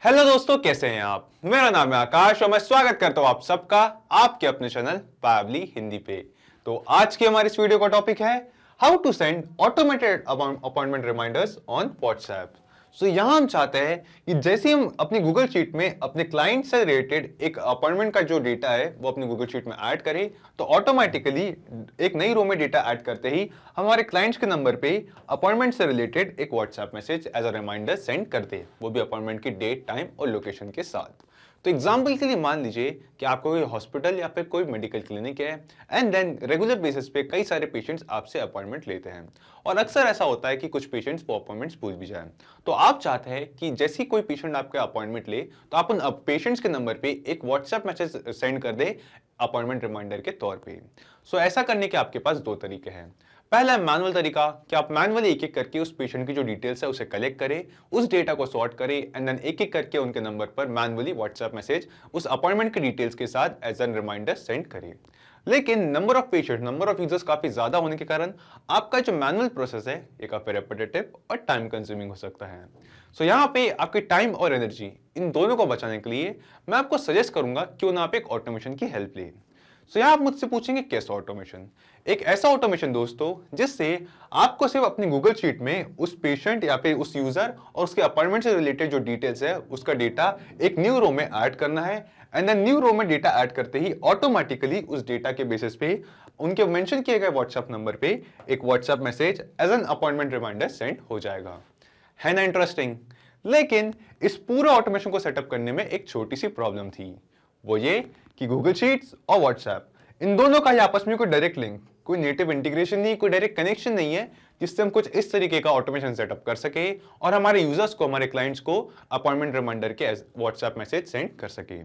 Hello दोस्तों, कैसे हैं आप। मेरा नाम है आकाश और मैं स्वागत करता हूं आप सबका आपके अपने चैनल पावली हिंदी पे। तो आज की हमारी इस वीडियो का टॉपिक है how to send automated appointment reminders on WhatsApp. So यहां हम चाहते हैं कि जैसे हम अपनी गूगल शीट में अपने क्लाइंट से रिलेटेड एक अपॉइंटमेंट का जो डेटा है वो अपनी गूगल शीट में ऐड करें, तो ऑटोमेटिकली एक नई रो में डेटा ऐड करते ही हमारे क्लाइंट्स के नंबर पे अपॉइंटमेंट से रिलेटेड एक WhatsApp message as a reminder send कर दे, वो भी अपॉइंटमेंट की डेट, टाइम और लोकेशन के साथ। तो एग्जाम्पल के लिए मान लीजिए कि आपको कोई हॉस्पिटल या फिर कोई मेडिकल क्लिनिक है एंड देन रेगुलर बेसिस पे कई सारे पेशेंट्स आपसे अपॉइंटमेंट लेते हैं और अक्सर ऐसा होता है कि कुछ पेशेंट्स वो अपॉइंटमेंट्स भूल भी जाए। तो आप चाहते हैं कि जैसे ही कोई पेशेंट आपके अपॉइंटमेंट ले तो आप उन पेशेंट्स के नंबर पे एक व्हाट्सएप मैसेज सेंड कर दे अपॉइंटमेंट रिमाइंडर के तौर पे। सो ऐसा करने के आपके पास दो तरीके हैं। पहला है मैनुअल तरीका कि आप मैनुअली एक एक करके उस पेशेंट की जो डिटेल्स है उसे कलेक्ट करें, उस डेटा को सॉर्ट करें एंड देन एक एक करके उनके नंबर पर मैनुअली व्हाट्सएप मैसेज उस अपॉइंटमेंट के डिटेल्स के साथ एज एन रिमाइंडर सेंड करें। लेकिन number of patient, number of users काफी ज्यादा होने के कारण आपका जो मैनुअल प्रोसेस है ये काफी रेपिटेटिव और टाइम कंज्यूमिंग हो सकता है। सो यहाँ पे आपके टाइम और एनर्जी इन दोनों को बचाने के लिए मैं आपको सजेस्ट करूंगा क्यों ना आप एक ऑटोमेशन की हेल्प लें। सो यहां आप मुझसे पूछेंगे कैसा ऑटोमेशन। एक ऐसा ऑटोमेशन दोस्तों जिससे आपको सिर्फ अपनी गूगल शीट में उस पेशेंट या फिर उस यूजर और उसके अपॉइंटमेंट से रिलेटेड जो डिटेल्स है उसका डेटा एक न्यू रो में ऐड करना है एंड देन न्यू रो में डेटा ऐड करते ही ऑटोमेटिकली उस डेटा के बेसिस पे उनके मेंशन किए गए व्हाट्सएप नंबर पे एक WhatsApp message as an appointment reminder send हो जाएगा। है ना इंटरेस्टिंग। लेकिन इस पूरे ऑटोमेशन को सेटअप करने में एक छोटी सी प्रॉब्लम थी, वो ये कि गूगल शीट्स और व्हाट्सएप इन दोनों का ही आपस में कोई डायरेक्ट लिंक, कोई नेटिव इंटीग्रेशन नहीं, कोई डायरेक्ट कनेक्शन नहीं है जिससे हम कुछ इस तरीके का ऑटोमेशन सेटअप कर सके और हमारे यूजर्स को, हमारे क्लाइंट्स को अपॉइंटमेंट रिमाइंडर के व्हाट्सएप मैसेज सेंड कर सके।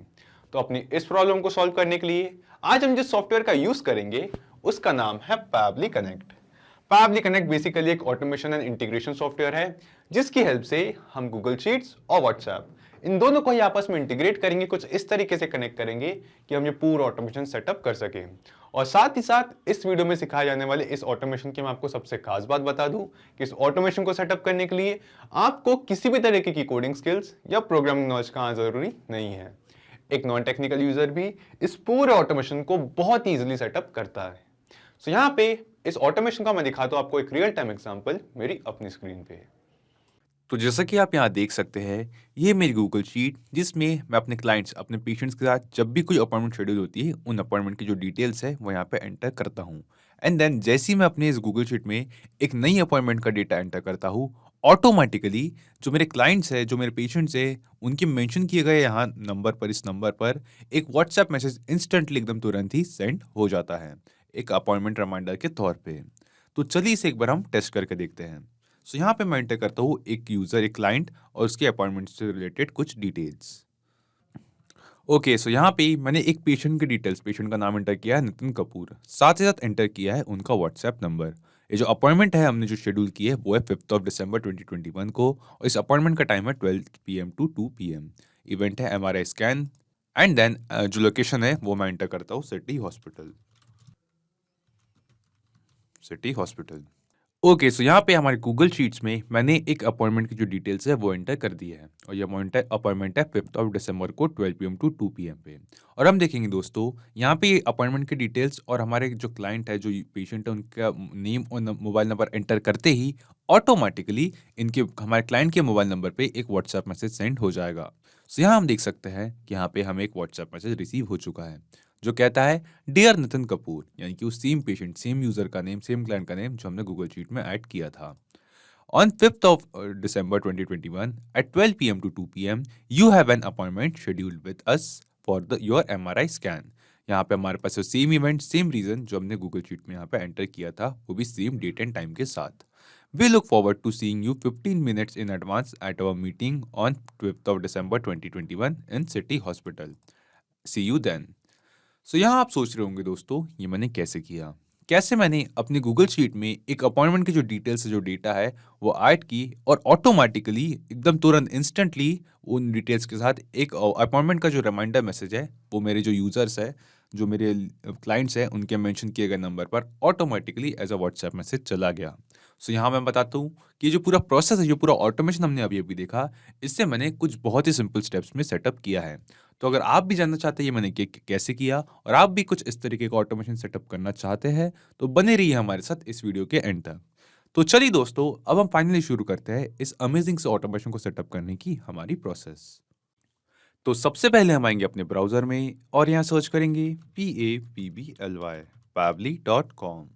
तो अपनी इस प्रॉब्लम को सॉल्व करने के लिए आज हम जिस सॉफ्टवेयर का यूज करेंगे उसका नाम है पावली कनेक्ट। पावली कनेक्ट बेसिकली एक ऑटोमेशन एंड इंटीग्रेशन सॉफ्टवेयर है जिसकी हेल्प से हम गूगल शीट्स और व्हाट्सएप इन दोनों को ही आपस में इंटीग्रेट करेंगे, कुछ इस तरीके से कनेक्ट करेंगे कि हम ये पूरा ऑटोमेशन सेटअप कर सके। और साथ ही साथ इस वीडियो में सिखाए जाने वाले इस ऑटोमेशन की मैं आपको सबसे खास बात बता दूं कि इस ऑटोमेशन को सेटअप करने के लिए आपको किसी भी तरीके की कोडिंग स्किल्स या प्रोग्रामिंग नॉलेज का जरूरी नहीं है। एक नॉन टेक्निकल यूजर भी इस पूरे ऑटोमेशन को बहुत ही इजिली सेटअप करता है। सो यहाँ पे इस ऑटोमेशन का मैं दिखाता हूं आपको एक रियल टाइम एग्जांपल मेरी अपनी स्क्रीन पे। तो जैसा कि आप यहाँ देख सकते हैं, ये मेरी गूगल शीट जिसमें मैं अपने क्लाइंट्स, अपने पेशेंट्स के साथ जब भी कोई अपॉइंटमेंट शेड्यूल होती है, उन अपॉइंटमेंट की जो डिटेल्स है वो यहाँ पे एंटर करता हूँ। एंड देन जैसे ही मैं अपने इस गूगल शीट में एक नई अपॉइंटमेंट का डेटा एंटर करता हूँ, ऑटोमेटिकली जो मेरे क्लाइंट्स हैं, जो मेरे पेशेंट्स हैं, उनके मेंशन किए गए यहाँ नंबर पर, इस नंबर पर एक व्हाट्सएप मैसेज इंस्टेंटली एकदम तुरंत ही सेंड हो जाता है, एक अपॉइंटमेंट रिमाइंडर के तौर पे। तो चलिए इसे एक बार हम टेस्ट करके देखते हैं। सो यहाँ पे मैं एंटर करता हूँ एक यूजर, एक क्लाइंट और उसके अपॉइंटमेंट से रिलेटेड कुछ डिटेल्स। ओके, सो यहाँ पे मैंने एक पेशेंट की डिटेल्स, पेशेंट का नाम एंटर किया है नितिन कपूर, साथ ही साथ एंटर किया है उनका व्हाट्सएप नंबर। ये जो अपॉइंटमेंट है हमने जो शेड्यूल की है वो है 5 दिसंबर 2021 को और इस अपॉइंटमेंट का टाइम है 12 PM टू 2 PM। इवेंट है MRI स्कैन एंड देन जो लोकेशन है वो मैं एंटर करता हूँ city hospital, city hospital. Okay, so यहाँ पे हमारे गूगल शीट्स में मैंने एक अपॉइंटमेंट की जो डिटेल्स है वो एंटर कर दी है और ये अपॉइंटमेंट है 5 दिसंबर को 12 PM टू 2 PM पे। और हम देखेंगे दोस्तों, यहाँ पे अपॉइंटमेंट की डिटेल्स और हमारे जो क्लाइंट है, जो पेशेंट है, उनका नेम और मोबाइल नंबर एंटर करते ही ऑटोमेटिकली इनके, हमारे क्लाइंट के मोबाइल नंबर पे एक व्हाट्सएप मैसेज सेंड हो जाएगा। सो यहाँ हम देख सकते हैं कि यहाँ पे हमें एक व्हाट्सएप मैसेज रिसीव हो चुका है जो कहता है डियर नितिन कपूर, यानी कि उस सेम पेशेंट, सेम यूजर का नेम, सेम क्लाइंट का नेम जो हमने गूगल शीट में ऐड किया था। On 5 December 2021 at 12 PM to 2 PM, you have an appointment scheduled with us for your MRI scan। यहाँ पे हमारे पास सेम इवेंट, सेम रीजन जो हमने गूगल शीट में यहाँ पे एंटर किया था, वो भी सेम डेट एंड टाइम के साथ। We look forward to seeing you 15 minutes in advance at our meeting on 5 December 2021 in City Hospital। See you then। सो यहाँ आप सोच रहे होंगे दोस्तों, ये मैंने कैसे किया। कैसे मैंने अपनी गूगल शीट में एक अपॉइंटमेंट की जो डिटेल्स, जो डेटा है वो ऐड की और ऑटोमेटिकली एकदम तुरंत इंस्टेंटली उन डिटेल्स के साथ एक अपॉइंटमेंट का जो रिमाइंडर मैसेज है वो मेरे जो यूजर्स है, जो मेरे क्लाइंट्स हैं, उनके मेंशन किए गए नंबर पर automatically as a WhatsApp message चला गया। सो यहाँ मैं बताता हूँ कि ये जो पूरा प्रोसेस है, जो पूरा ऑटोमेशन हमने अभी-अभी देखा, इससे मैंने कुछ बहुत ही सिंपल स्टेप्स में सेटअप किया है। तो अगर आप भी जानना चाहते हैं ये मैंने कैसे किया और आप भी कुछ इस तरीके का ऑटोमेशन सेटअप करना चाहते हैं, तो बने रहिए हमारे साथ इस वीडियो के एंड तक। तो चलिए दोस्तों, अब हम फाइनली शुरू करते हैं इस अमेजिंग से ऑटोमेशन को सेटअप करने की हमारी प्रोसेस। तो सबसे पहले हम आएँगे अपने ब्राउज़र में और यहाँ सर्च करेंगे PABBLY pabbly.com।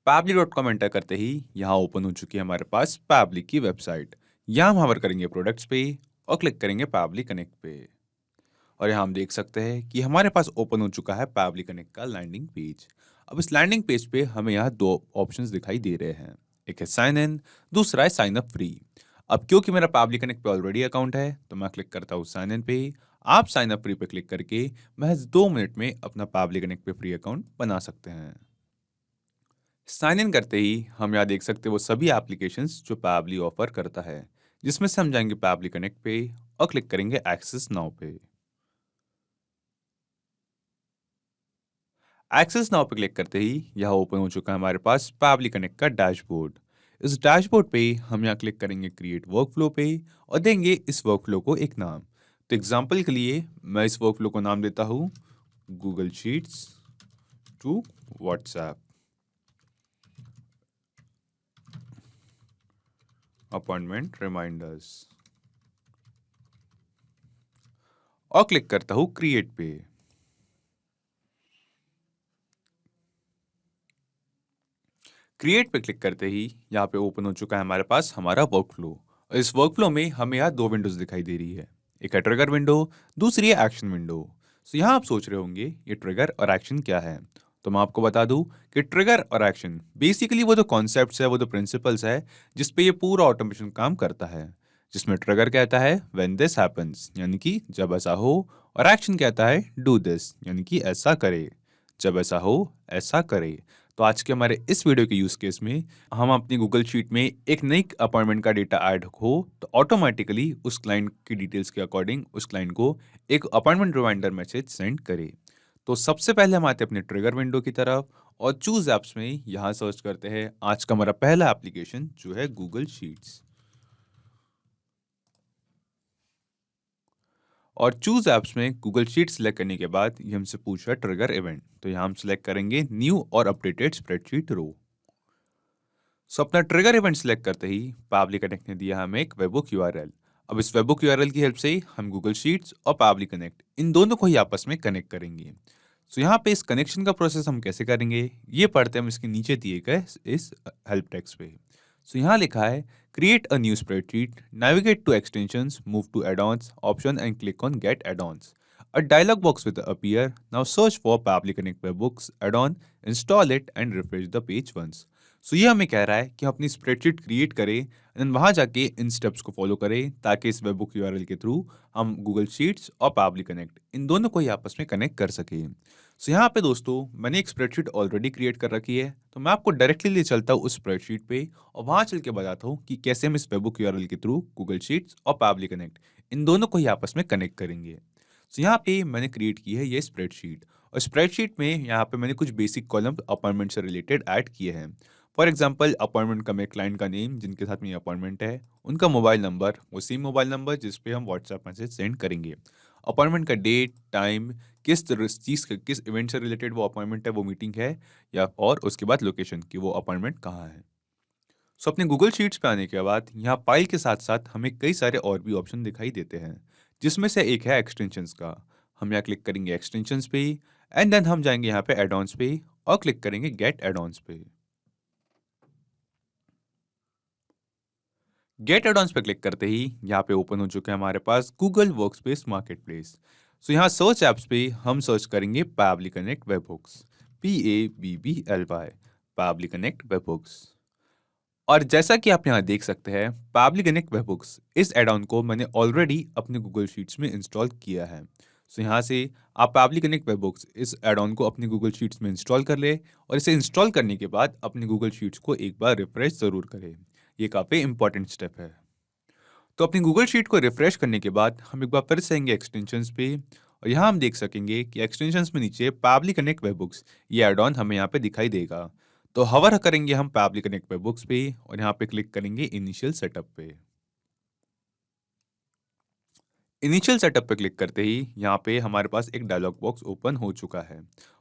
pabbly.com एंटर करते ही यहाँ ओपन हो चुकी है हमारे पास pabbly की वेबसाइट। यहाँ हम होवर करेंगे प्रोडक्ट्स पे और क्लिक करेंगे pabbly कनेक्ट पे। और यहाँ हम देख सकते हैं कि हमारे पास ओपन हो चुका है pabbly कनेक्ट का लैंडिंग पेज। अब इस लैंडिंग पेज पे हमें यहाँ 2 ऑप्शंस दिखाई दे रहे हैं। एक है साइन इन, दूसरा है साइन अप फ्री। अब क्योंकि मेरा pabbly कनेक्ट पे ऑलरेडी अकाउंट है, तो मैं क्लिक करता हूँ साइन इन पे। आप साइन अप फ्री पे क्लिक करके महज 2 मिनट में अपना pabbly कनेक्ट पे फ्री अकाउंट बना सकते हैं। साइन इन करते ही हम यहाँ देख सकते हैं वो सभी एप्लीकेशंस जो pabbly ऑफर करता है, जिसमें से हम जाएंगे pabbly कनेक्ट पे और क्लिक करेंगे एक्सेस नाउ पे। एक्सेस नाउ पे क्लिक करते ही यहाँ ओपन हो चुका है हमारे पास pabbly कनेक्ट का डैशबोर्ड। इस डैशबोर्ड पे हम यहाँ क्लिक करेंगे क्रिएट वर्कफ्लो पे और देंगे इस वर्कफ्लो को एक नाम। तो एग्जांपल के लिए मैं इस वर्कफ्लो को नाम देता हूँ Google sheets to WhatsApp appointment reminders और क्लिक करता हूँ क्रिएट पे। क्रिएट पे क्लिक करते ही यहाँ पे ओपन हो चुका है हमारे पास हमारा वर्कफ्लो। और इस वर्कफ्लो में हमें यहाँ 2 विंडोज दिखाई दे रही है। एक है ट्रिगर विंडो, दूसरी है एक्शन विंडो। सो यहाँ आप सोच रहे होंगे ये ट्रिगर और एक्शन क्या है। तो मैं आपको बता दूं कि ट्रिगर और एक्शन बेसिकली वो जो कॉन्सेप्ट्स है, वो जो प्रिंसिपल्स है जिस पे ये पूरा ऑटोमेशन काम करता है। जिसमें ट्रिगर कहता है व्हेन दिस हैपेंस, यानी कि जब ऐसा हो, और एक्शन कहता है डू दिस, यानी कि ऐसा करे, जब ऐसा हो ऐसा करे। तो आज के हमारे इस वीडियो के यूज केस में हम अपनी गूगल शीट में एक नई अपॉइंटमेंट का डेटा ऐड हो तो ऑटोमेटिकली उस क्लाइंट की डिटेल्स के अकॉर्डिंग उस क्लाइंट को एक अपॉइंटमेंट रिमाइंडर मैसेज सेंड करे। तो सबसे पहले हम आते हैं अपने ट्रिगर विंडो की तरफ और चूज एप्स में यहाँ सर्च करते हैं आज का हमारा पहला एप्लीकेशन जो है गूगल शीट्स। और चूज एप्स में गूगल शीट सेलेक्ट करने के बाद ये हमसे पूछ रहा है ट्रिगर इवेंट, तो यहाँ हम सेलेक्ट करेंगे न्यू और अपडेटेड स्प्रेडशीट रो। सो अपना ट्रिगर इवेंट सेलेक्ट करते ही pabbly कनेक्ट ने दिया हमें एक वेबबुक यूआरएल। अब इस वेबबुक यूआरएल की हेल्प से हम गूगल शीट्स और pabbly कनेक्ट इन दोनों को ही आपस में कनेक्ट करेंगे। सो यहाँ पे इस कनेक्शन का प्रोसेस हम कैसे करेंगे ये पढ़ते हम इसके नीचे दिए गए इस हेल्प टेक्स्ट पे। सो यहाँ लिखा है create a new spreadsheet, navigate to extensions, move to add-ons option and click on get add-ons. A dialog box will appear. Now search for pabbly connect webhooks add-on, install it and refresh the page once. So ये हमें कह रहा है कि हम अपनी spreadsheet create करें and वहाँ जाके इन स्टेप्स को फॉलो करें ताकि इस वेबबुक यूआरएल के थ्रू हम गूगल शीट्स और pabbly कनेक्ट इन दोनों को ही आपस में कनेक्ट कर सकें। सो यहाँ पे दोस्तों मैंने एक स्प्रेडशीट ऑलरेडी क्रिएट कर रखी है, तो मैं आपको डायरेक्टली ले चलता हूँ उस स्प्रेडशीट पे और वहाँ चल के बताता हूँ कि कैसे हम इस वेबबुक यूआरएल के थ्रू गूगल शीट्स और pabbly कनेक्ट इन दोनों को ही आपस में कनेक्ट करेंगे। सो यहाँ पे मैंने क्रिएट की है ये स्प्रेडशीट और स्प्रेडशीट में यहाँ पे मैंने कुछ बेसिक कॉलम अपॉइंटमेंट से रिलेटेड ऐड किए हैं। फॉर एग्जांपल अपॉइंटमेंट का मेरे क्लाइंट का नेम जिनके साथ मेरी अपॉइंटमेंट है, उनका मोबाइल नंबर, वो सेम मोबाइल नंबर जिस पे हम व्हाट्सएप मैसेज सेंड करेंगे, अपॉइंटमेंट का डेट टाइम, किस चीज़ किस इवेंट से रिलेटेड वो अपॉइंटमेंट है, वो मीटिंग है या और उसके बाद लोकेशन कि वो अपॉइंटमेंट कहाँ है। सो अपने गूगल शीट्स पे आने के बाद यहाँ फाइल के साथ साथ हमें कई सारे और भी ऑप्शन दिखाई देते हैं जिसमें से एक है एक्सटेंशंस का। हम यहाँ क्लिक करेंगे एक्सटेंशंस पे एंड देन हम जाएंगे यहाँ पे एड-ऑन्स पे और क्लिक करेंगे गेट एड-ऑन्स पे। गेट एड-ऑन्स पे क्लिक करते ही यहाँ पे ओपन हो चुका है हमारे पास गूगल वर्कस्पेस मार्केटप्लेस। सो यहाँ सर्च एप्स पे हम सर्च करेंगे pabbly connect webhooks, PABBLY pabbly connect webhooks. और जैसा कि आप यहाँ देख सकते हैं pabbly कनेक्ट वेबहुक्स इस एड ऑन को मैंने ऑलरेडी अपने गूगल शीट्स में इंस्टॉल किया है। सो यहाँ से आप pabbly कनेक्ट वेबहुक्स इस एड ऑन को अपनी गूगल शीट्स में इंस्टॉल कर ले और इसे इंस्टॉल करने के बाद अपनी गूगल शीट्स को एक बार रिफ्रेश ज़रूर करें। ये काफ़ी इंपॉर्टेंट स्टेप है। तो अपनी गूगल शीट को रिफ्रेश करने के बाद हम एक बार फिर से आएंगे एक्सटेंशंस पे और यहाँ हम देख सकेंगे कि एक्सटेंशंस में नीचे pabbly कनेक्ट वेबहुक्स ये एड ऑन हमें यहाँ पे दिखाई देगा। तो हवर करेंगे हम पैबली कनेक्ट वेब बुक्स पे और यहाँ पे क्लिक करेंगे इनिशियल सेटअप पे। इनिशियल सेटअप पे क्लिक करते ही यहाँ पे हमारे पास एक डायलॉग बॉक्स ओपन हो चुका है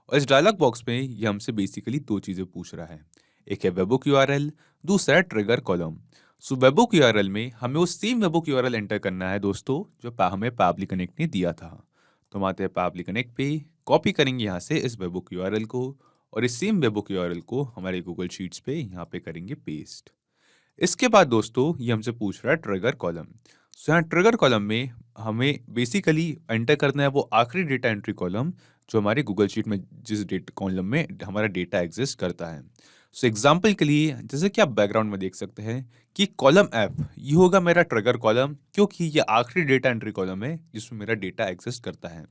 और इस डायलॉग बॉक्स में ये हमसे बेसिकली दो चीज़ें पूछ रहा है। एक है वेबबुक यूआरएल, दूसरा है ट्रिगर कॉलम। सो वेबबुक यूआरएल में हमें वो सेम वेबबुक यूआरएल एंटर करना है दोस्तों जो हमें पैबली कनेक्ट ने दिया था। तो हम आते हैं पैबली कनेक्ट पे, कॉपी करेंगे यहाँ से इस वेबबुक यूआरएल को और इस सेम वेबबुक यूआरएल को हमारे गूगल शीट्स पे यहाँ पे करेंगे पेस्ट। इसके बाद दोस्तों ये हमसे पूछ रहा है ट्रिगर कॉलम। सो यहाँ ट्रिगर कॉलम में हमें बेसिकली एंटर करना है वो आखिरी डेटा एंट्री कॉलम जो हमारे गूगल शीट में जिस डेटा कॉलम में हमारा डेटा एग्जिस्ट करता है। सो एग्जांपल के लिए जैसे कि आप बैकग्राउंड में देख सकते हैं कि कॉलम एफ ये होगा मेरा ट्रिगर कॉलम क्योंकि ये आखिरी डेटा एंट्री कॉलम है जिसमें मेरा डेटा एग्जिस्ट करता है।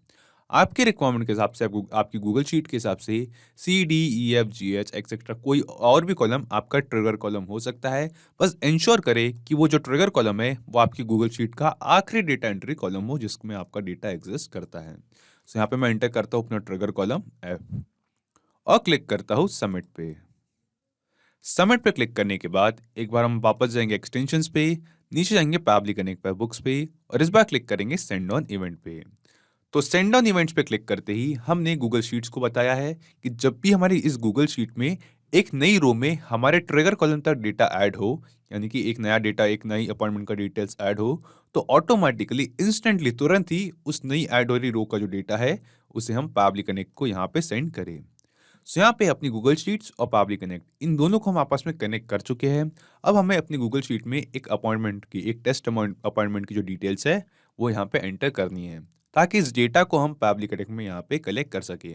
आपके रिक्वायरमेंट के हिसाब से आपकी गूगल शीट के हिसाब से c d e f g h etcetera कोई और भी कॉलम आपका ट्रिगर कॉलम हो सकता है। बस इंश्योर करें कि वो जो ट्रिगर कॉलम है वो आपकी गूगल शीट का आखिरी डेटा एंट्री कॉलम हो जिसमें आपका डेटा एग्जिस्ट करता है। सो यहाँ पे मैं एंटर करता हूँ अपना ट्रिगर कॉलम एफ और क्लिक करता हूँ सबमिट पे। सबमिट पे क्लिक करने के बाद एक बार हम वापस जाएंगे एक्सटेंशंस पे, नीचे जाएंगे पैबली कनेक्ट वेब बुक्स पे और इस बार क्लिक करेंगे सेंड ऑन इवेंट पे। तो सेंड ऑन इवेंट्स पे क्लिक करते ही हमने गूगल शीट्स को बताया है कि जब भी हमारी इस गूगल शीट में एक नई रो में हमारे ट्रिगर कॉलम तक डेटा ऐड हो, यानी कि एक नया डेटा एक नई अपॉइंटमेंट का डिटेल्स ऐड हो, तो ऑटोमेटिकली इंस्टेंटली तुरंत ही उस नई ऐड हो रही रो का जो डेटा है उसे हम पैबली कनेक्ट को यहाँ पे सेंड करें। सो यहाँ पे अपनी गूगल शीट्स और पैबली कनेक्ट इन दोनों को हम आपस में कनेक्ट कर चुके हैं। अब हमें अपनी गूगल शीट में एक अपॉइंटमेंट की एक टेस्ट अपॉइंटमेंट की जो डिटेल्स है वो यहाँ पे एंटर करनी है ताकि इस डेटा को हम पैबली कनेक्ट में यहाँ पे कलेक्ट कर सकें।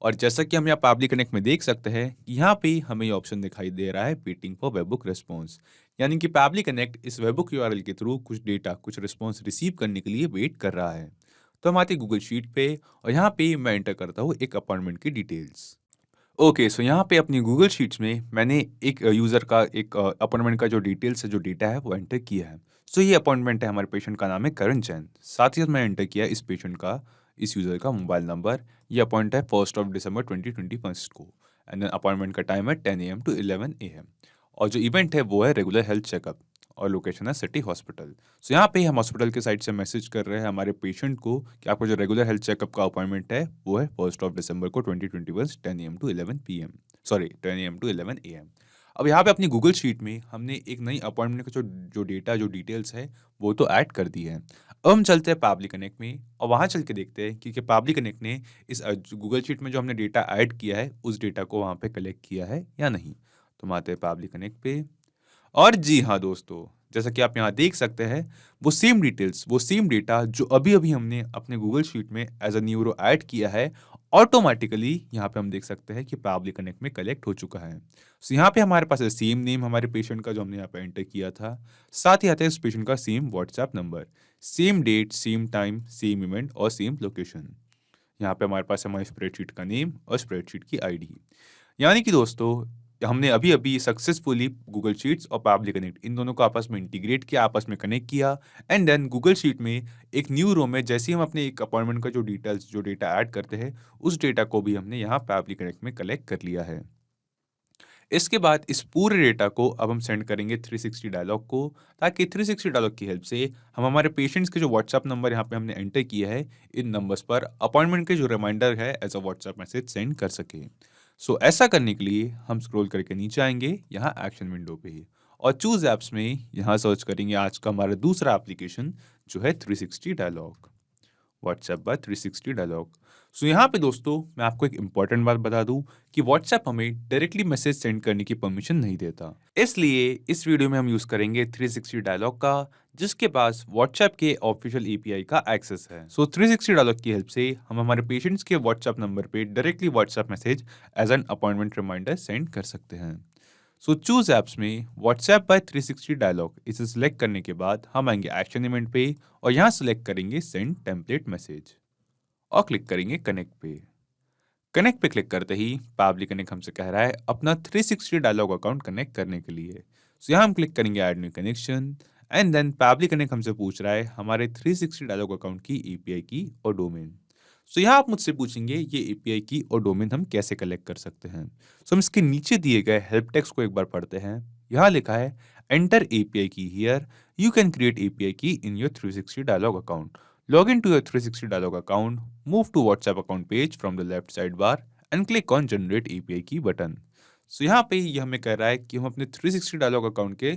और जैसा कि हम यहाँ पैबली कनेक्ट में देख सकते हैं यहाँ पे हमें ये ऑप्शन दिखाई दे रहा है वेटिंग फॉर वेबबुक रिस्पॉन्स, यानी कि पैबली कनेक्ट इस वेबबुक यूआरएल के थ्रू कुछ डेटा कुछ रिस्पॉन्स रिसीव करने के लिए वेट कर रहा है। तो हम आते गूगल शीट पे और यहाँ पे मैं एंटर करता हूँ एक अपॉइंटमेंट की डिटेल्स। ओके, सो यहाँ पे अपनी गूगल शीट्स में मैंने एक यूज़र का एक अपॉइंटमेंट का जो डिटेल्स है जो डेटा है वो एंटर किया है। सो ये अपॉइंटमेंट है, हमारे पेशेंट का नाम है करण जैन। साथ ही साथ मैं एंटर किया इस पेशेंट का इस यूज़र का मोबाइल नंबर। ये अपॉइंट है 1 दिसंबर 2021 को एंड देन अपॉइंटमेंट का टाइम है 10 AM to 11 AM और जो इवेंट है वो है रेगुलर हेल्थ चेकअप और लोकेशन है सिटी हॉस्पिटल। सो यहाँ पे हम हॉस्पिटल के साइड से मैसेज कर रहे हैं हमारे पेशेंट को कि आपका जो रेगुलर हेल्थ चेकअप का अपॉइंटमेंट है वो है 1 दिसंबर को 2021 10 AM to 11 PM, sorry 10 AM to 11 AM। अब यहाँ पे अपनी गूगल शीट में हमने एक नई अपॉइंटमेंट का जो जो डेटा जो डिटेल्स है वो तो ऐड कर दी है। अब हम चलते हैं पैबली कनेक्ट में और वहाँ चल के देखते हैं कि पैबली कनेक्ट ने इस गूगल शीट में जो हमने डेटा ऐड किया है उस डेटा को वहाँ पे कलेक्ट किया है या नहीं। तो हम आते हैं पैबली कनेक्ट पे और जी हाँ दोस्तों, जैसा कि आप यहाँ देख सकते हैं वो सेम डिटेल्स वो सेम डेटा जो अभी अभी हमने अपने गूगल शीट में एज अ न्यूरो ऐड किया है ऑटोमेटिकली यहाँ पे हम देख सकते हैं कि पैबली कनेक्ट में कलेक्ट हो चुका है। सो यहाँ पे हमारे पास सेम नेम हमारे पेशेंट का जो हमने यहाँ पे एंटर किया था, साथ ही आता है इस पेशेंट का same WhatsApp number, same date same time same event और सेम लोकेशन। यहाँ पे हमारे पास हमारी स्प्रेडशीट का नेम और स्प्रेडशीट की आईडी। यानी कि दोस्तों हमने अभी अभी सक्सेसफुली गूगल शीट्स और पैबली कनेक्ट इन दोनों को आपस में इंटीग्रेट किया, आपस में कनेक्ट किया एंड देन गूगल शीट में एक न्यू रो में जैसे ही हम अपने एक अपॉइंटमेंट का जो डिटेल्स जो डेटा ऐड करते हैं उस डेटा को भी हमने यहाँ पैबली कनेक्ट में कलेक्ट कर लिया है। इसके बाद इस पूरे डेटा को अब हम सेंड करेंगे 360 डायलॉग को ताकि 360 डायलॉग की हेल्प से हम हमारे पेशेंट्स के जो व्हाट्सएप नंबर यहाँ पे हमने एंटर किया है इन नंबर्स पर अपॉइंटमेंट के जो रिमाइंडर है as a WhatsApp message send कर सके। सो ऐसा करने के लिए हम स्क्रॉल करके नीचे आएंगे यहाँ एक्शन विंडो पे और चूज ऐप्स में यहाँ सर्च करेंगे आज का हमारा दूसरा एप्लीकेशन जो है 360 डायलॉग, व्हाट्सएप बाय 360 डायलॉग। सो यहाँ पे दोस्तों मैं आपको एक इंपॉर्टेंट बात बता दूं कि व्हाट्सएप हमें डायरेक्टली मैसेज सेंड करने की परमिशन नहीं देता, इसलिए इस वीडियो में हम यूज करेंगे 360 डायलॉग का जिसके पास व्हाट्सएप के ऑफिशियल एपीआई का एक्सेस है। सो 360 डायलॉग की हेल्प से हम हमारे पेशेंट्स के व्हाट्सएप नंबर पे directly WhatsApp message as an appointment reminder send कर सकते हैं। सो चूज ऐप्स में व्हाट्सएप बाय 360 डायलॉग इसे सिलेक्ट करने के बाद हम आएंगे एक्शन इवेंट पे और यहाँ सिलेक्ट करेंगे सेंड टेम्पलेट मैसेज और क्लिक करेंगे कनेक्ट पे। कनेक्ट पे क्लिक करते ही पैबली कनेक्ट हमसे कह रहा है अपना 360 डायलॉग अकाउंट कनेक्ट करने के लिए। सो यहाँ हम क्लिक करेंगे add new connection and then Pabbly connect हमसे पूछ रहा है हमारे 360 डायलॉग अकाउंट की एपीआई की और डोमेन। सो यहाँ आप मुझसे पूछेंगे ये एपीआई की और डोमेन हम कैसे कलेक्ट कर सकते हैं। सो हम इसके नीचे दिए गए हेल्प टेक्स्ट को एक बार पढ़ते हैं। यहाँ लिखा है enter API key here, you can create API key in your 360 dialog account, log in to your 360 dialog account, move to WhatsApp account page from the left side bar and click on generate API key button. सो यहाँ पे ये हमें कह रहा है कि हम अपने 360 डायलॉग अकाउंट के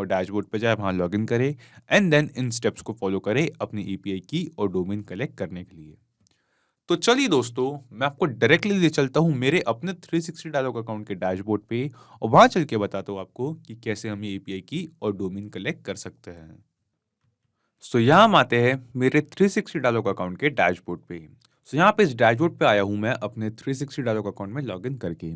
डैशबोर्ड पे जाए, वहाँ लॉगिन करें एंड देन इन स्टेप्स को फॉलो करें अपनी एपीआई की और डोमेन कलेक्ट करने के लिए। तो चलिए दोस्तों, मैं आपको डायरेक्टली ले चलता हूँ मेरे अपने 360 डायलॉग अकाउंट के डैशबोर्ड पे और वहाँ चल के बताता हूँ आपको कि कैसे हम ये एपीआई की और डोमेन कलेक्ट कर सकते हैं। सो यहाँ हम आते हैं मेरे 360 डायलॉग अकाउंट के डैशबोर्ड पे। सो यहाँ पे इस डैशबोर्ड पे आया हूँ मैं अपने 360 डायलॉग अकाउंट में लॉगिन करके।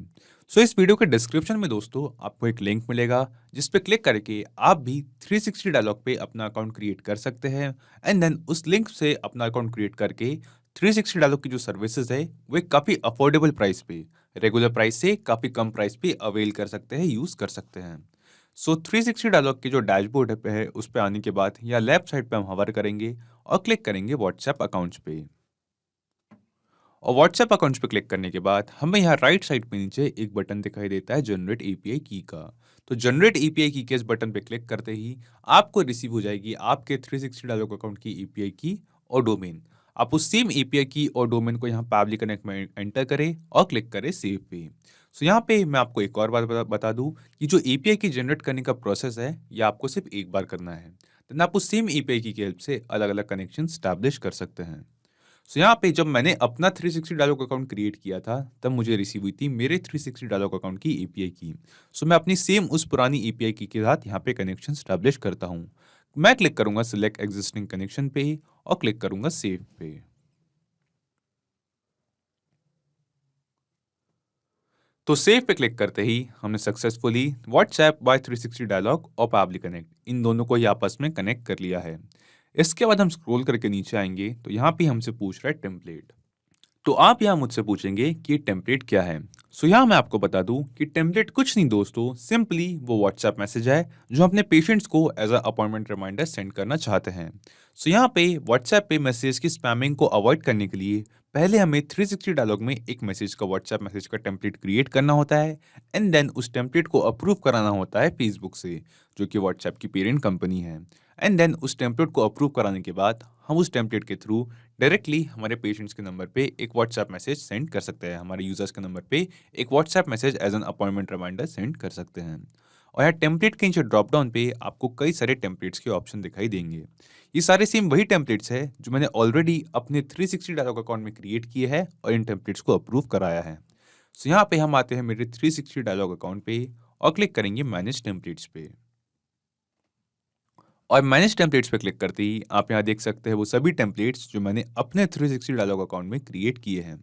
सो इस वीडियो के डिस्क्रिप्शन में दोस्तों आपको एक लिंक मिलेगा जिस पे क्लिक करके आप भी 360 डायलॉग पे अपना अकाउंट क्रिएट कर सकते हैं एंड देन उस लिंक से अपना अकाउंट क्रिएट करके 360 डायलॉग की जो सर्विसेज है वो एक काफ़ी अफोर्डेबल प्राइस पे, रेगुलर प्राइस से काफ़ी कम प्राइस पे अवेल कर सकते हैं, यूज़ कर सकते हैं। सो 360 डायलॉग की जो डैशबोर्ड है उस पे आने के बाद या लेफ्ट साइड पे हम हवर करेंगे और क्लिक करेंगे व्हाट्सएप अकाउंट्स पे। और व्हाट्सएप अकाउंट्स पे क्लिक करने के बाद हमें यहाँ राइट साइड पे नीचे एक बटन दिखाई देता है जनरेट एपीआई की का। तो जनरेट एपीआई की के इस बटन पे क्लिक करते ही आपको रिसीव हो जाएगी आपके 360 डायलॉग अकाउंट की एपीआई की और डोमेन। आप उस सेम एपीआई की और डोमेन को यहाँ पैबली कनेक्ट में एंटर करें और क्लिक करें सेव पे। सो यहाँ पे मैं आपको एक और बात बता दूं कि जो एपीआई की जनरेट करने का प्रोसेस है ये आपको सिर्फ एक बार करना है, देन आप उस सेम एपीआई की हेल्प से अलग अलग कनेक्शन स्टैब्लिश कर सकते हैं। सो यहाँ पे जब मैंने अपना 360 डायलॉग अकाउंट क्रिएट किया था तब मुझे रिसीव हुई थी मेरे 360 डायलॉग अकाउंट की एपीआई की। सो मैं अपनी सेम उस पुरानी एपीआई की के साथ यहाँ पे कनेक्शन स्टैब्लिश करता हूँ। मैं क्लिक करूंगा सिलेक्ट एग्जिस्टिंग कनेक्शन पे और क्लिक करूंगा सेव पे। तो सेव पे क्लिक करते ही हमने सक्सेसफुली व्हाट्सएप बाय 360 डायलॉग और पैबली कनेक्ट इन दोनों को ही आपस में कनेक्ट कर लिया है। इसके बाद हम स्क्रॉल करके नीचे आएंगे तो यहाँ पे हमसे पूछ रहा है टेम्पलेट। तो आप यहाँ मुझसे पूछेंगे कि टेम्पलेट क्या है। सो यहाँ मैं आपको बता दूं कि टेम्पलेट कुछ नहीं दोस्तों, सिंपली वो व्हाट्सएप मैसेज है जो अपने पेशेंट्स को as a appointment reminder send करना चाहते हैं। सो यहाँ पे व्हाट्सएप पे मैसेज की स्पैमिंग को अवॉइड करने के लिए पहले हमें 360 डायलॉग में एक मैसेज का व्हाट्सएप मैसेज का टेम्पलेट क्रिएट करना होता है एंड देन उस टेम्पलेट को अप्रूव कराना होता है फेसबुक से, जो कि व्हाट्सएप की पेरेंट कंपनी है। एंड देन उस टेम्पलेट को अप्रूव कराने के बाद हम उस टेम्पलेट के थ्रू डायरेक्टली हमारे पेशेंट्स के नंबर पे एक व्हाट्सएप मैसेज सेंड कर सकते हैं, हमारे यूजर्स के नंबर पे एक WhatsApp message as an appointment reminder send कर सकते हैं। और यहाँ टेम्पलेट के नीचे ड्रॉप डाउन पे आपको कई सारे टेम्पलेट्स के ऑप्शन दिखाई देंगे। ये सारे सेम वही टेम्पलेट्स है जो मैंने ऑलरेडी अपने 360 डायलॉग अकाउंट में क्रिएट किए हैं और इन टेम्पलेट्स को अप्रूव कराया है। सो यहाँ पे हम आते हैं मेरे 360 डायलॉग अकाउंट पे और क्लिक करेंगे मैनेज टेम्पलेट्स पे। और मैनेज टेम्पलेट्स पे क्लिक करते ही आप यहाँ देख सकते हैं वो सभी टेम्पलेट्स जो मैंने अपने 360 डायलॉग अकाउंट में क्रिएट किए हैं।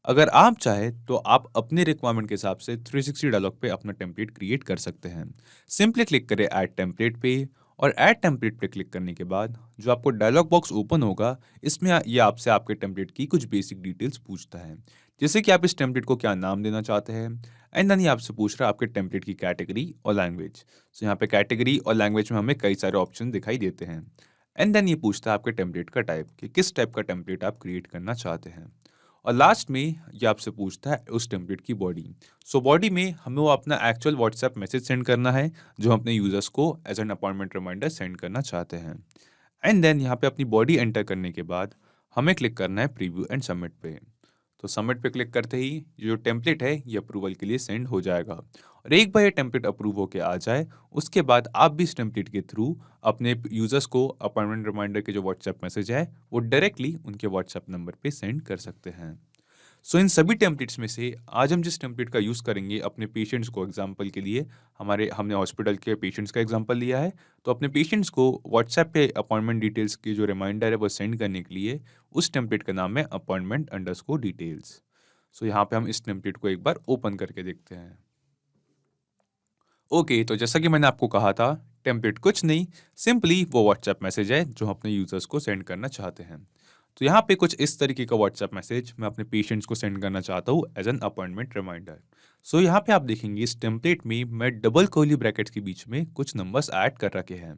अगर आप चाहें तो आप अपने रिक्वायरमेंट के हिसाब से 360 डायलॉग पे अपना टेम्पलेट क्रिएट कर सकते हैं। सिंपली क्लिक करें ऐड टेम्पलेट पे और ऐड टेम्पलेट पे क्लिक करने के बाद जो आपको डायलॉग बॉक्स ओपन होगा इसमें ये आपसे आपके टेम्पलेट की कुछ बेसिक डिटेल्स पूछता है, जैसे कि आप इस टेम्पलेट को क्या नाम देना चाहते हैं एंड देन ये आपसे पूछ रहा है आपके टेम्पलेट की कैटेगरी और लैंग्वेज। सो यहाँ पे कैटेगरी और लैंग्वेज में हमें कई सारे ऑप्शन दिखाई देते हैं एंड देन ये पूछता है आपके टेम्पलेट का टाइप कि किस टाइप का टेम्पलेट आप क्रिएट करना चाहते हैं। और लास्ट में ये आपसे पूछता है उस टेम्पलेट की बॉडी। सो बॉडी में हमें वो अपना एक्चुअल व्हाट्सएप मैसेज सेंड करना है जो हम अपने यूजर्स को as an appointment reminder send करना चाहते हैं। एंड देन यहाँ पे अपनी बॉडी एंटर करने के बाद हमें क्लिक करना है प्रीव्यू एंड सबमिट पे। तो सबमिट पे क्लिक करते ही ये जो टेम्पलेट है ये अप्रूवल के लिए सेंड हो जाएगा। और एक बार ये टेम्पलेट अप्रूव होके आ जाए उसके बाद आप भी इस टेम्पलेट के थ्रू अपने यूजर्स को अपॉइंटमेंट रिमाइंडर के जो व्हाट्सएप मैसेज है वो डायरेक्टली उनके व्हाट्सएप नंबर पे सेंड कर सकते हैं। सो इन सभी टेम्पलेट्स में से आज हम जिस टेम्पलेट का यूज़ करेंगे अपने पेशेंट्स को एग्जांपल के लिए, हमने हॉस्पिटल के पेशेंट्स का एग्जांपल लिया है, तो अपने पेशेंट्स को व्हाट्सएप पे अपॉइंटमेंट डिटेल्स की जो रिमाइंडर है वो सेंड करने के लिए उस टेम्पलेट का नाम है अपॉइंटमेंट अंडरस्कोर डिटेल्स। सो यहाँ पे हम इस टेम्पलेट को एक बार ओपन करके देखते हैं। ओके, तो जैसा कि मैंने आपको कहा था टेम्पलेट कुछ नहीं, सिंपली वो व्हाट्सएप मैसेज है जो हम अपने यूजर्स को सेंड करना चाहते हैं। तो यहाँ पे कुछ इस तरीके का व्हाट्सएप मैसेज मैं अपने पेशेंट्स को सेंड करना चाहता हूँ एज एन अपॉइंटमेंट रिमाइंडर। सो यहाँ पे आप देखेंगे इस टेम्पलेट में मैं डबल कर्ली ब्रैकेट्स के बीच में कुछ नंबर्स ऐड कर रखे हैं।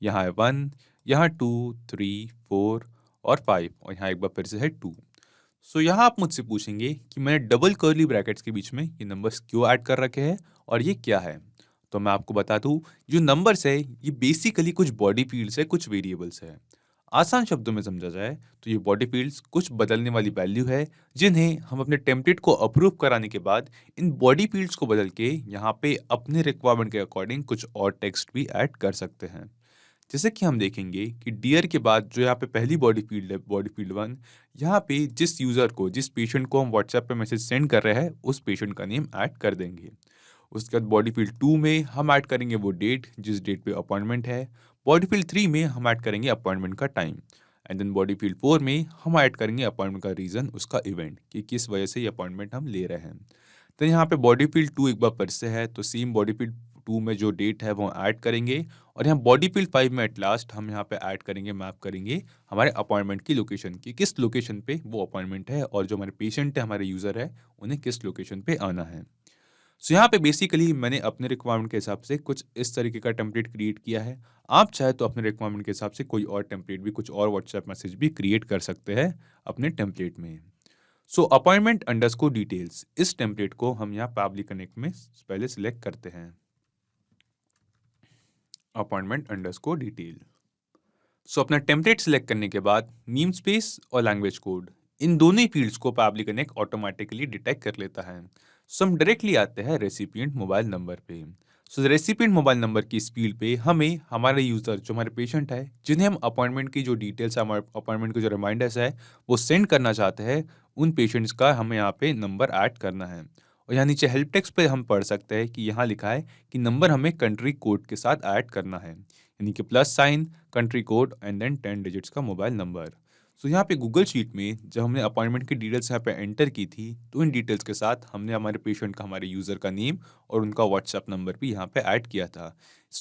यहाँ है 1, यहाँ 2, 3, 4 और 5 और यहाँ एक बार फिर से है 2। सो यहाँ आप मुझसे पूछेंगे कि मैंने डबल कर्ली ब्रैकेट्स के बीच में ये नंबर्स क्यों ऐड कर रखे हैं और ये क्या है। तो मैं आपको बता दूं, जो नंबर्स है ये बेसिकली कुछ बॉडी फील्ड्स है, कुछ वेरिएबल्स है। आसान शब्दों में समझा जाए तो ये बॉडी फील्ड्स कुछ बदलने वाली वैल्यू है, जिन्हें हम अपने टेम्पलेट को अप्रूव कराने के बाद इन बॉडी फील्ड्स को बदल के यहाँ पे अपने रिक्वायरमेंट के अकॉर्डिंग कुछ और टेक्स्ट भी ऐड कर सकते हैं। जैसे कि हम देखेंगे कि डियर के बाद जो यहाँ पे पहली बॉडी फील्ड है, बॉडी फील्ड 1, यहाँ पे जिस यूज़र को, जिस पेशेंट को हम व्हाट्सएप पे मैसेज सेंड कर रहे हैं, उस पेशेंट का नेम ऐड कर देंगे। उसके बाद बॉडी फील्ड 2 में हम ऐड करेंगे वो डेट जिस डेट पे अपॉइंटमेंट है। बॉडी फील्ड 3 में हम ऐड करेंगे अपॉइंटमेंट का time. And then body field 4 में हम ऐड करेंगे अपॉइंटमेंट का रीज़न, उसका इवेंट, कि किस वजह से ये अपॉइंटमेंट हम ले रहे हैं। तो यहाँ पे बॉडी फील्ड 2 एक बार फिर से है, तो सेम बॉडी फील्ड 2 में जो डेट है वो ऐड करेंगे। और यहाँ बॉडी फील्ड 5 में एट लास्ट हम यहाँ पे ऐड करेंगे, मैप करेंगे हमारे अपॉइंटमेंट की लोकेशन, की किस लोकेशन पे वो अपॉइंटमेंट है और जो हमारे पेशेंट है, हमारे यूज़र है, उन्हें किस लोकेशन पे आना है। सो यहाँ पे बेसिकली मैंने अपने रिक्वायरमेंट के हिसाब से कुछ इस तरीके का टेम्पलेट क्रिएट किया है। आप चाहे तो अपने रिक्वायरमेंट के हिसाब से कोई और टेम्पलेट भी, कुछ और व्हाट्सएप मैसेज भी क्रिएट कर सकते हैं अपने टेम्पलेट में। सो अपॉइंटमेंट अंडरस्कोर डिटेल्स, इस टेम्पलेट को हम यहाँ पैबली कनेक्ट में पहले सिलेक्ट करते हैं। Appointment underscore detail. सो अपना टेम्पलेट सिलेक्ट करने के बाद नेम स्पेस और लैंग्वेज कोड, इन दोनों ही फील्ड्स को पैबली कनेक्ट ऑटोमेटिकली डिटेक्ट कर लेता है। सो हम डायरेक्टली आते हैं रेसिपिएंट मोबाइल नंबर पे। सो रेसिपिएंट मोबाइल नंबर की इस फील्ड पे हमें हमारे यूज़र, जो हमारे पेशेंट है, जिन्हें हम अपॉइंटमेंट की जो डिटेल्स है, हमारे अपॉइंटमेंट के जो रिमाइंडर्स है वो सेंड करना चाहते हैं, उन पेशेंट्स का हमें यहाँ पे नंबर ऐड करना है। और यहाँ नीचे हेल्प टेक्स्ट पे हम पढ़ सकते हैं कि यहाँ लिखा है कि नंबर हमें कंट्री कोड के साथ ऐड करना है, यानी कि plus sign, country code and then 10 digits का मोबाइल नंबर। सो यहाँ पे गूगल शीट में जब हमने अपॉइंटमेंट की डिटेल्स यहाँ पे एंटर की थी, तो इन डिटेल्स के साथ हमने हमारे पेशेंट का, हमारे यूज़र का नेम और उनका व्हाट्सएप नंबर भी यहाँ पे ऐड किया था।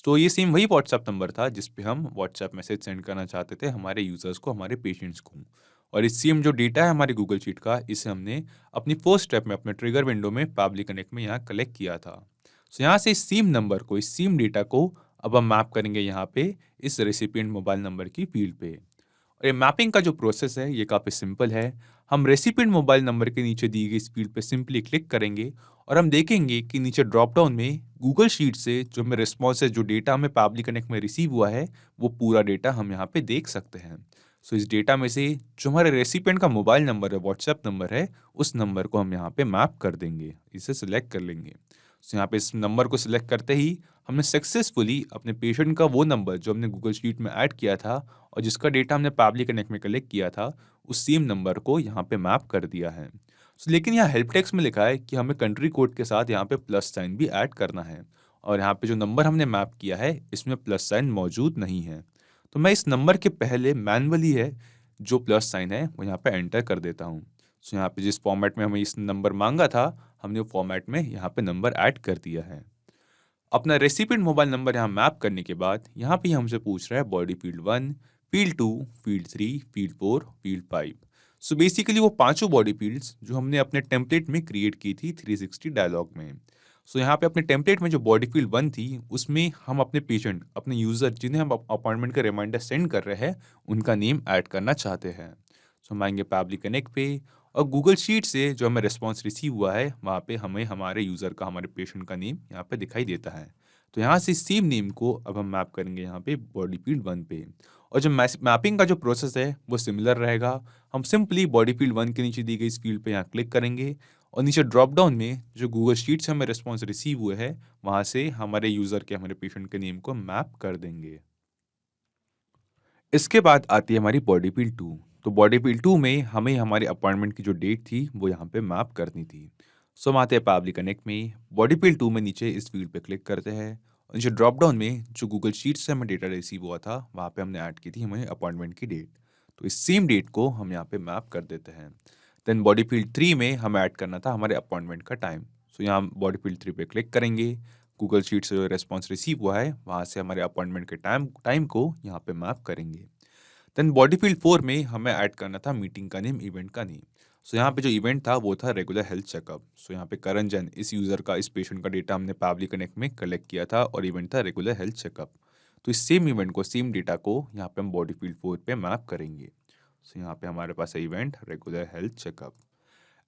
तो ये सेम वही व्हाट्सएप नंबर था जिस पे हम व्हाट्सएप मैसेज सेंड करना चाहते थे हमारे यूज़र्स को, हमारे पेशेंट्स को। और इस सेम जो डेटा है हमारे गूगल शीट का, इसे हमने अपनी फर्स्ट स्टेप में, अपने ट्रिगर विंडो में पैबली कनेक्ट में यहाँ कलेक्ट किया था। सो यहाँ से इस सेम नंबर को, इस सेम डेटा को अब हम मैप करेंगे यहाँ पे इस रेसिपिएंट मोबाइल नंबर की फील्ड पे। और ये मैपिंग का जो प्रोसेस है ये काफ़ी सिंपल है। हम रेसिपिएंट मोबाइल नंबर के नीचे दी गई इस फील्ड पे सिंपली क्लिक करेंगे और हम देखेंगे कि नीचे ड्रॉप डाउन में गूगल शीट से जो हमें रिस्पॉन्स है, जो डेटा हमें पैबली कनेक्ट में रिसीव हुआ है, वो पूरा डेटा हम यहाँ पे देख सकते हैं। सो इस डेटा में से जो हमारे रेसिपिएंट का मोबाइल नंबर है, व्हाट्सएप नंबर है, उस नंबर को हम यहाँ पे मैप कर देंगे, इसे सिलेक्ट कर लेंगे। सो यहाँ पे इस नंबर को सिलेक्ट करते ही हमने सक्सेसफुली अपने पेशेंट का वो नंबर जो हमने गूगल शीट में ऐड किया था और जिसका डेटा हमने पैबली कनेक्ट में कलेक्ट किया था, उस सेम नंबर को यहाँ पे मैप कर दिया है। लेकिन यहाँ हेल्प टेक्स्ट में लिखा है कि हमें कंट्री कोड के साथ यहाँ पे प्लस साइन भी ऐड करना है, और यहाँ पे जो नंबर हमने मैप किया है इसमें प्लस साइन मौजूद नहीं है। तो मैं इस नंबर के पहले मैनुअली है जो प्लस साइन है वो यहाँ पे एंटर कर देता हूँ। सो यहाँ पे जिस फॉर्मेट में हमें इस नंबर मांगा था, हमने वो फॉर्मेट में यहाँ पे नंबर ऐड कर दिया है। अपना रेसिपिएंट मोबाइल नंबर यहाँ मैप करने के बाद यहाँ पे हमसे पूछ रहा है body field 1, field 2, field 3, field 4, field 5। So basically वो पांचों बॉडी फील्ड्स जो हमने अपने टेम्पलेट में क्रिएट की थी 360 डायलॉग में। सो यहाँ पे अपने टेम्पलेट में जो बॉडी फील्ड 1 थी, उसमें हम अपने पेशेंट, अपने यूज़र, जिन्हें हम अपॉइंटमेंट का रिमाइंडर सेंड कर रहे हैं, उनका नेम ऐड करना चाहते हैं। सो हम आएंगे पैबली कनेक्ट पे और गूगल शीट से जो हमें रिस्पॉन्स रिसीव हुआ है, वहाँ पे हमें हमारे यूज़र का, हमारे पेशेंट का नेम यहाँ पे दिखाई देता है। तो यहाँ से सेम नेम को अब हम मैप करेंगे यहाँ पे बॉडी फील्ड 1 पे। और जो मैपिंग का जो प्रोसेस है वो सिमिलर रहेगा। हम सिंपली बॉडी फील्ड 1 के नीचे दी गई इस फील्ड पे यहाँ क्लिक करेंगे और नीचे ड्रॉप डाउन में जो गूगल शीट से हमें रिस्पॉन्स रिसीव हुए हैं, वहाँ से हमारे यूज़र के, हमारे पेशेंट के नेम को मैप कर देंगे। इसके बाद आती है हमारी बॉडी फील्ड 2। तो बॉडी फील्ड 2 में हमें हमारे अपॉइंटमेंट की जो डेट थी वो यहाँ पे मैप करनी थी। सो हम आते हैं पैबली कनेक्ट में, बॉडी फील्ड 2 में नीचे इस फील्ड पे क्लिक करते हैं और नीचे ड्रॉप डाउन में जो गूगल शीट से हमें डेटा रिसीव हुआ था, वहाँ पे हमने ऐड की थी हमें अपॉइंटमेंट की डेट। तो इस सेम डेट को हम यहाँ पे मैप कर देते हैं। देन बॉडी फील्ड 3 में हमें ऐड करना था हमारे अपॉइंटमेंट का टाइम। सो यहाँ बॉडी फील्ड 3 पे क्लिक करेंगे, गूगल शीट से जो रिस्पॉन्स रिसीव हुआ है, वहाँ से हमारे अपॉइंटमेंट के टाइम को यहाँ पे मैप करेंगे। देन बॉडी फील्ड 4 में हमें ऐड करना था मीटिंग का नेम, इवेंट का नेम। सो यहाँ पे जो इवेंट था वो था रेगुलर हेल्थ चेकअप। सो यहाँ पे करण जैन, इस यूज़र का, इस पेशेंट का डेटा हमने पैबली कनेक्ट में कलेक्ट किया था और इवेंट था रेगुलर हेल्थ चेकअप। तो इस सेम इवेंट को, सेम डेटा को यहाँ पे हम बॉडी फील्ड 4 पे मैप करेंगे। सो यहाँ पे हमारे पास है event regular health checkup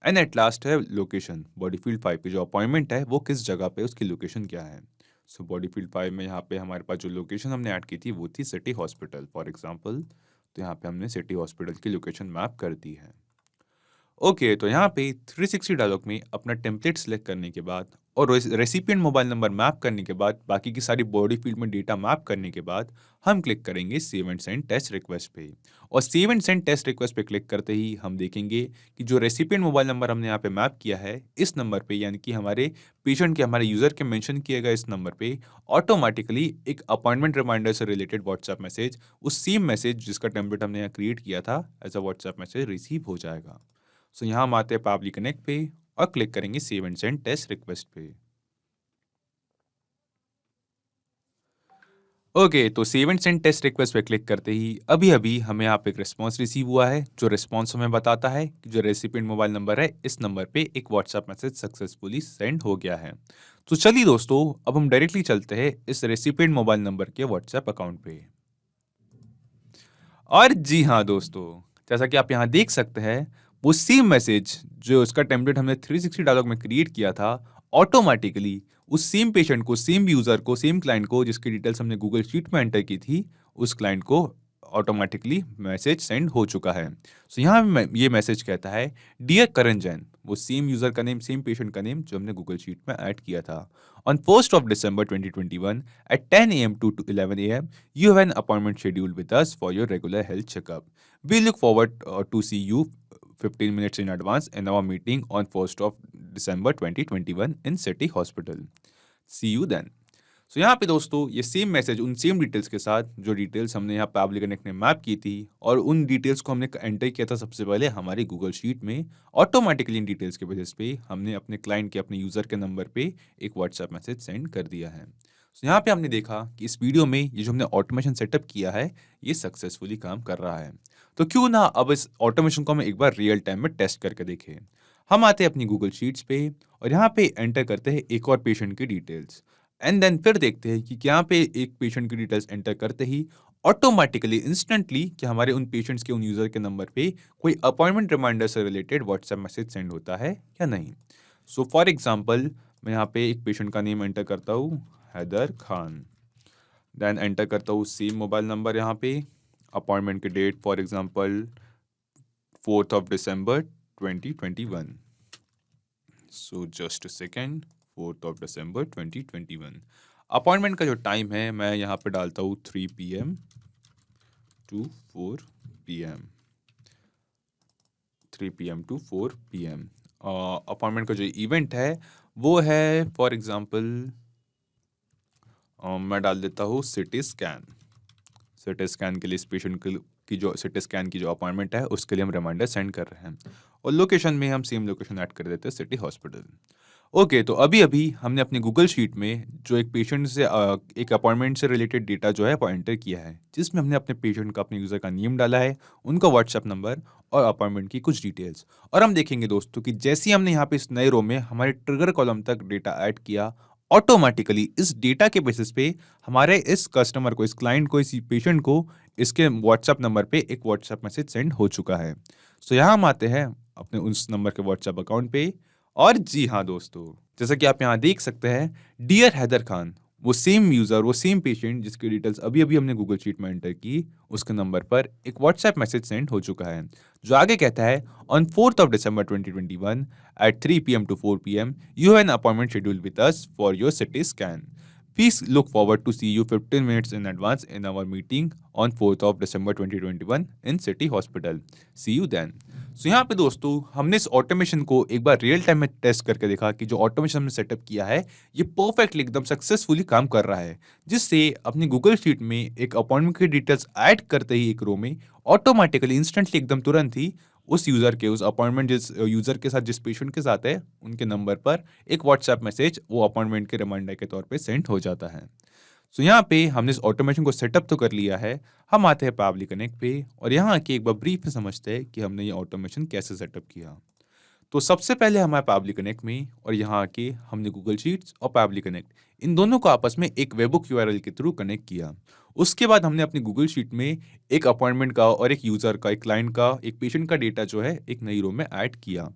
and at last है लोकेशन बॉडी फील्ड 5 की जो अपॉइंटमेंट है वो किस जगह पे उसकी लोकेशन क्या है। सो बॉडी फील्ड 5 में यहाँ पे हमारे पास जो लोकेशन हमने ऐड की थी वो थी सिटी हॉस्पिटल फॉर एग्जांपल। तो यहाँ पे हमने सिटी हॉस्पिटल की लोकेशन मैप कर दी है। ओके तो यहाँ पे 360 डायलॉग में अपना टेम्पलेट सेलेक्ट करने के बाद और रेसिपिएंट मोबाइल नंबर मैप करने के बाद बाकी की सारी बॉडी फील्ड में डेटा मैप करने के बाद हम क्लिक करेंगे save and send test request पे। और save and send test request पे क्लिक करते ही हम देखेंगे कि जो रेसिपिएंट मोबाइल नंबर हमने यहाँ पे मैप किया है इस नंबर पे यानी कि हमारे पेशेंट के हमारे यूजर के मेंशन किए गए इस नंबर पे ऑटोमेटिकली एक अपॉइंटमेंट रिमाइंडर से रिलेटेड व्हाट्सएप मैसेज उस सेम मैसेज जिसका टेम्पलेट हमने यहाँ क्रिएट किया था as a WhatsApp message receive हो जाएगा। सो यहाँ हम आते हैं पावली कनेक्ट पे और क्लिक करेंगे save and send test request पे। ओके तो save and send test request पे क्लिक करते ही अभी अभी हमें यहाँ पे एक रिस्पॉन्स रिसीव हुआ है जो रिस्पॉन्स हमें बताता है कि जो रेसिपिएंट मोबाइल नंबर है इस नंबर पे एक व्हाट्सएप मैसेज सक्सेसफुली सेंड हो गया है। तो चलिए दोस्तों अब हम डायरेक्टली चलते हैं इस रेसिपिएंट मोबाइल नंबर के व्हाट्सएप अकाउंट पे। और जी हाँ दोस्तों जैसा कि आप यहाँ देख सकते हैं वो सेम मैसेज जो उसका टेम्पलेट हमने 360 डायलॉग में क्रिएट किया था ऑटोमेटिकली उस सेम पेशेंट को सेम यूजर को सेम क्लाइंट को जिसकी डिटेल्स हमने गूगल शीट में एंटर की थी उस क्लाइंट को ऑटोमेटिकली मैसेज सेंड हो चुका है। सो यहाँ ये मैसेज कहता है डियर करण जैन वो सेम यूजर का नेम सेम पेशेंट का नेम जो हमने गूगल शीट में ऐड किया था। On 1st of December 2021 at 10 a.m. to 11 a.m. you have an appointment scheduled with us for your regular health checkup. We look forward to see you 15 minutes in advance in our meeting on 1st of December 2021 in City Hospital. See you then. सो यहाँ पे दोस्तों ये same message उन same details के साथ जो details हमने यहाँ पावली कनेक्ट में मैप की थी और उन डिटेल्स को हमने एंटर किया था सबसे पहले हमारी गूगल शीट में ऑटोमेटिकली इन डिटेल्स के बेसिस पे हमने अपने क्लाइंट के अपने यूजर के नंबर पे एक व्हाट्सएप मैसेज सेंड कर दिया है। सो यहाँ पे हमने देखा कि इस वीडियो में ये जो हमने ऑटोमेशन सेटअप किया है ये सक्सेसफुली काम कर रहा है। तो क्यों ना अब इस ऑटोमेशन को हम एक बार रियल टाइम में टेस्ट करके देखें। हम आते हैं अपनी गूगल शीट्स पे और यहाँ पे एंटर करते हैं एक और पेशेंट की डिटेल्स एंड देन फिर देखते हैं कि यहाँ पे एक पेशेंट की डिटेल्स एंटर करते ही ऑटोमेटिकली इंस्टेंटली कि हमारे उन पेशेंट्स के उन यूजर के नंबर पे कोई अपॉइंटमेंट रिमाइंडर से रिलेटेड व्हाट्सएप मैसेज सेंड होता है या नहीं। सो फॉर एग्जांपल मैं यहाँ पे एक पेशेंट का नेम एंटर करता हूँ हैदर खान, देन एंटर करता हूँ सेम मोबाइल नंबर यहाँ पे अपॉइंटमेंट की date for example 4th of December 2021। So just a second 4th of December 2021। Appointment का जो टाइम है मैं यहाँ पे डालता हूँ 3 PM to 4 PM 3 PM to 4 PM। Appointment का जो इवेंट है वो है फॉर एग्जांपल मैं डाल देता हूँ सिटी स्कैन। सिटी स्कैन के लिए इस पेशेंट की जो सिटी स्कैन की जो अपॉइंटमेंट है उसके लिए हम रिमाइंडर सेंड कर रहे हैं और लोकेशन में हम सेम लोकेशन ऐड कर देते हैं सिटी हॉस्पिटल। ओके तो अभी अभी हमने अपनी गूगल शीट में जो एक पेशेंट से एक अपॉइंटमेंट से रिलेटेड डेटा जो है वो एंटर किया है जिसमें हमने अपने पेशेंट का अपने यूज़र का नेम डाला है उनका व्हाट्सएप नंबर और अपॉइंटमेंट की कुछ डिटेल्स। और हम देखेंगे दोस्तों कि जैसे ही हमने यहाँ पे इस नए रो में हमारे ट्रिगर कॉलम तक डेटा ऐड किया ऑटोमेटिकली इस डेटा के बेसिस पे हमारे इस कस्टमर को इस क्लाइंट को इस पेशेंट को इसके व्हाट्सएप नंबर पे एक व्हाट्सएप मैसेज सेंड हो चुका है। सो यहाँ हम आते हैं अपने उस नंबर के व्हाट्सएप अकाउंट पे और जी हाँ दोस्तों जैसा कि आप यहाँ देख सकते हैं डियर हैदर खान वो सेम यूजर वो सेम पेशेंट जिसकी डिटेल्स अभी अभी हमने गूगल शीट में एंटर की उसके नंबर पर एक व्हाट्सएप मैसेज सेंड हो चुका है जो आगे कहता है on 4th of December 2021 at 3 PM to 4 PM you have an appointment scheduled with us for your CT scan. Please look forward to see you 15 minutes in advance in our meeting on 4th of December 2021 in City Hospital. See you then. सो यहाँ पे दोस्तों हमने इस automation को एक बार real time में test करके देखा कि जो ऑटोमेशन हमने सेटअप किया है ये परफेक्टली एकदम सक्सेसफुली काम कर रहा है जिससे अपनी गूगल शीट में एक अपॉइंटमेंट की डिटेल्स ऐड करते ही एक रो में ऑटोमेटिकली इंस्टेंटली एकदम तुरंत ही उस यूज़र के उस अपॉइंटमेंट जिस यूज़र के साथ जिस पेशेंट के साथ है उनके नंबर पर एक व्हाट्सएप मैसेज वो अपॉइंटमेंट के रिमाइंडर के तौर पे सेंड हो जाता है। सो यहाँ पे हमने इस ऑटोमेशन को सेटअप तो कर लिया है। हम आते हैं पावली कनेक्ट पे और यहाँ आके एक बार ब्रीफ में समझते हैं कि हमने ये ऑटोमेशन कैसे सेटअप किया। तो सबसे पहले हमारे पैबली कनेक्ट में और यहाँ आके हमने गूगल शीट्स और पैबली कनेक्ट इन दोनों को आपस में एक वेबबुक यूआरएल के थ्रू कनेक्ट किया। उसके बाद हमने अपनी गूगल शीट में एक अपॉइंटमेंट का और एक यूज़र का, एक क्लाइंट का, एक पेशेंट का डेटा जो है एक नई रो में ऐड किया,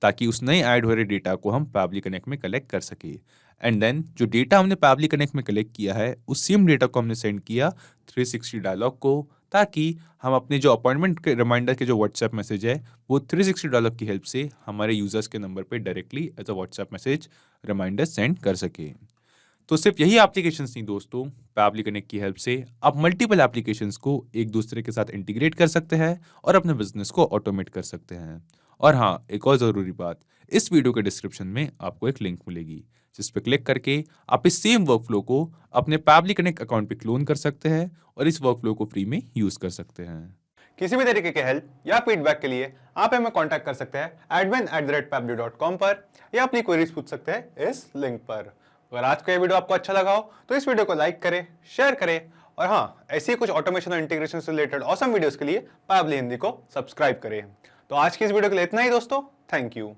ताकि उस नए ऐड हो रहे डेटा को हम पैबली कनेक्ट में कलेक्ट कर सके। एंड देन जो डेटा हमने पैबली कनेक्ट में कलेक्ट किया है उस सेम डेटा को हमने सेंड किया 360 डायलॉग को, ताकि हम अपने जो अपॉइंटमेंट के रिमाइंडर के जो व्हाट्सएप मैसेज है वो 360 डायलॉग की हेल्प से हमारे यूजर्स के नंबर पे directly as a WhatsApp message reminder send कर सके। तो सिर्फ यही एप्लीकेशंस नहीं दोस्तों, पैबली कनेक्ट की हेल्प से आप मल्टीपल एप्लीकेशंस को एक दूसरे के साथ इंटीग्रेट कर सकते हैं और अपने बिजनेस को ऑटोमेट कर सकते हैं। और हाँ, एक और ज़रूरी बात, इस वीडियो के डिस्क्रिप्शन में आपको एक लिंक मिलेगी जिस पर क्लिक करके आप इस सेम वर्कफ्लो को अपने पैबली कनेक्ट अकाउंट पे क्लोन कर सकते हैं और इस वर्कफ्लो को फ्री में यूज़ कर सकते हैं। किसी भी तरीके के हेल्प या फीडबैक के लिए आप हमें कांटेक्ट कर सकते हैं admin@pably.com पर, या अपनी क्वेरीज पूछ सकते हैं इस लिंक पर। अगर आज का ये वीडियो आपको अच्छा लगा हो तो इस वीडियो को लाइक करें, शेयर करें, और हाँ, ऐसी ही कुछ ऑटोमेशन और इंटीग्रेशन से रिलेटेड ऑसम वीडियोस के लिए पैबली हिंदी को सब्सक्राइब करें। तो आज की इस वीडियो के लिए इतना ही दोस्तों, थैंक यू।